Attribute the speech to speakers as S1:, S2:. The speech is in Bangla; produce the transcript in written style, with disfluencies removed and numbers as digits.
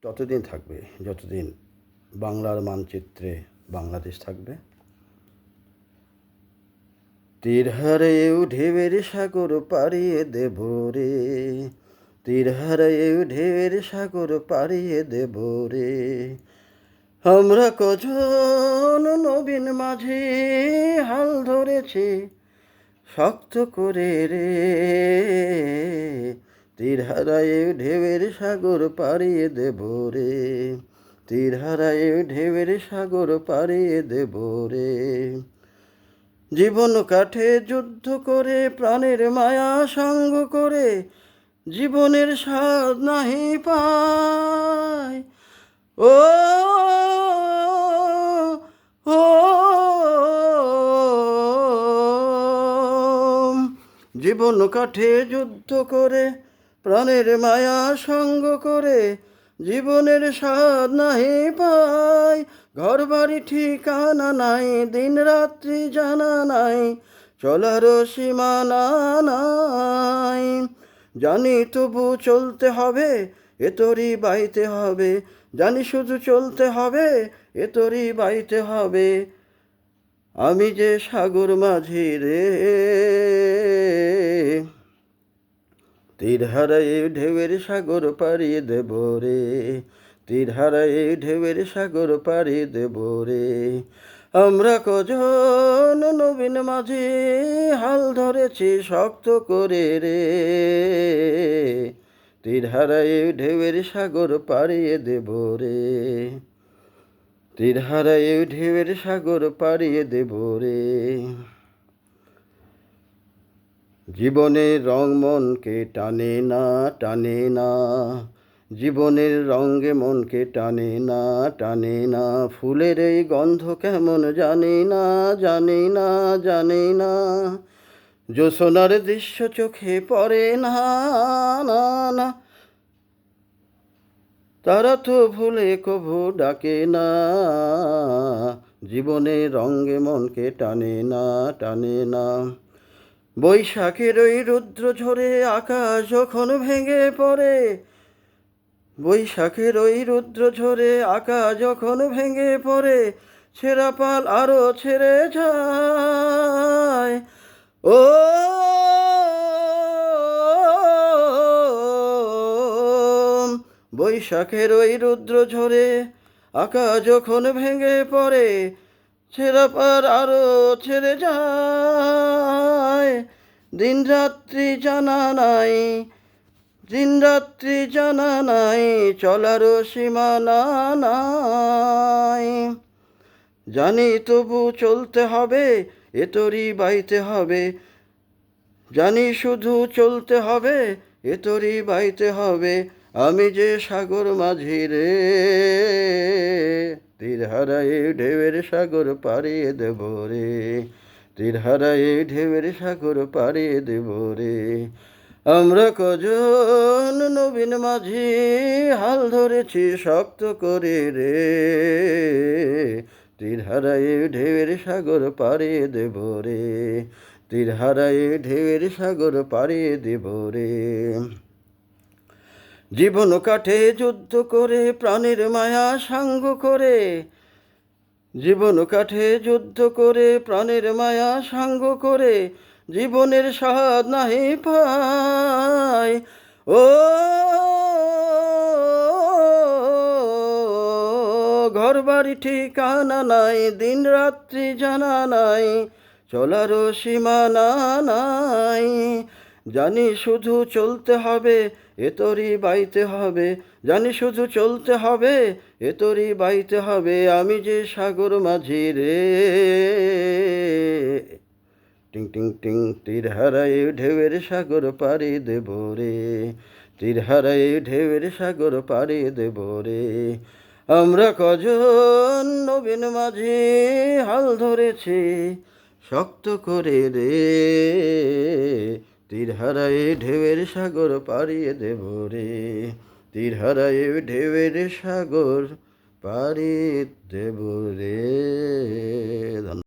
S1: ততদিন থাকবে যতদিন বাংলার মানচিত্রে বাংলাদেশ থাকবে। তীর হারায়েও ঢেউয়ের সাগর পাড়িয়ে দেব রে, তীর হারায়েও ঢেউয়ের সাগর পাড়িয়ে দেব রে। আমরা কজন নবীন মাঝি হাল ধরেছি শক্ত করে রে, তীর হারায়েও ঢেউয়ের সাগর পাড়িয়ে দেব রে, তীর হারায়েও ঢেউয়ের সাগর পাড়িয়ে দেব রে। জীবন কাঠে যুদ্ধ করে প্রাণের মায়া সঙ্গ করে জীবনের স্বাদ নাহি পায়। ও ও জীবন কাঠে যুদ্ধ করে প্রাণের মায়া সঙ্গ করে জীবনের স্বাদ নাহি পায়। ঘর বাড়ি ঠিকানা নাই, দিন রাত্রি জানা নাই, চলার সীমানা নাই। জানি তবু চলতে হবে, এ তোরই বাইতে হবে, জানি শুধু চলতে হবে, এ তোরই বাইতে হবে। আমি যে সাগর মাঝি রে, তীর হারায়ে ঢেউয়ের সাগর পাড়িয়ে দেব রে, তীর হারায়ে ঢেউয়ের সাগর পাড়িয়ে দেব রে। আমরা কজন নবীন মাঝি হাল ধরেছি শক্ত করে রে, তীর হারায়ে ঢেউয়ের সাগর পাড়িয়ে দেব রে, তীর হারায়ে ঢেউয়ের সাগর পাড়িয়ে দেব রে। জীবনের রং মনকে টানে না, টানে না, জীবনের রঙে মনকে টানে না, টানে না। ফুলের এই গন্ধ কেমন জানি না, জানি না, জানি না। জ্যোৎস্নার দৃশ্য চোখে পড়ে না, না, না। তারা তো ভুলে কভু ডাকে না, জীবনের রঙে মনকে টানে না, টানে না। বৈশাখের ওই রুদ্র ঝরে আকাশ যখন ভেঙে পড়ে, বৈশাখের ওই রুদ্র ঝরে আকাশ যখন ভেঙে পড়ে, ছেঁড়া পাল আরো ছেড়ে যায়। ও বৈশাখের ওই রুদ্র ঝরে আকাশ যখন ভেঙে পড়ে, ছেঁড়া পাল আরো ছেড়ে যায়। দিন রাত্রি জানা নাই, দিন রাত্রি জানা নাই, চলার সীমানা নাই। জানি তবু চলতে হবে, এ তোরই বাইতে হবে, জানি শুধু চলতে হবে, এ তোরই বাইতে হবে। আমি যে সাগর মাঝি রে, তীর হারায়ে ঢেউয়ের সাগর পাড়িয়ে দেব রে, তীর হারায়ে ঢেউয়ের সাগর পাড়িয়ে দেব রে। আমরা কজন নবীন মাঝি হাল ধরেছি শক্ত করে রে, তীর হারায়ে ঢেউয়ের সাগর পাড়িয়ে দেব রে, তীর হারায়ে ঢেউয়ের সাগর পাড়িয়ে দেব রে। জীবন কাঠে যুদ্ধ করে প্রাণের মায়া সাঙ্গ করে, জীবন কাঠে যুদ্ধ করে প্রাণের মায়া সাঙ্গ করে জীবনের স্বাদ নাহি পায়। ও ঘর বাড়ি ঠিকানা নাই, দিন রাত্রি জানা নাই, চলার সীমানা নাই। জানি শুধু চলতে হবে, এ তোরই বাইতে হবে, জানি শুধু চলতে হবে, এ তোরই বাইতে হবে। আমি যে সাগর মাঝি রে, টিং টিং টিং তীর হারায়ে ঢেউয়ের সাগর পাড়ি দেব রে, তীর হারায়ে ঢেউয়ের সাগর পাড়ি দেব রে। আমরা কজন নবীন মাঝি হাল ধরেছি শক্ত করে রে, তীর হারায়ে ঢেউয়ের সাগর পাড়িয়ে দেব রে, তীর হারায়ে ঢেউয়ের সাগর পাড়ি দেব রে।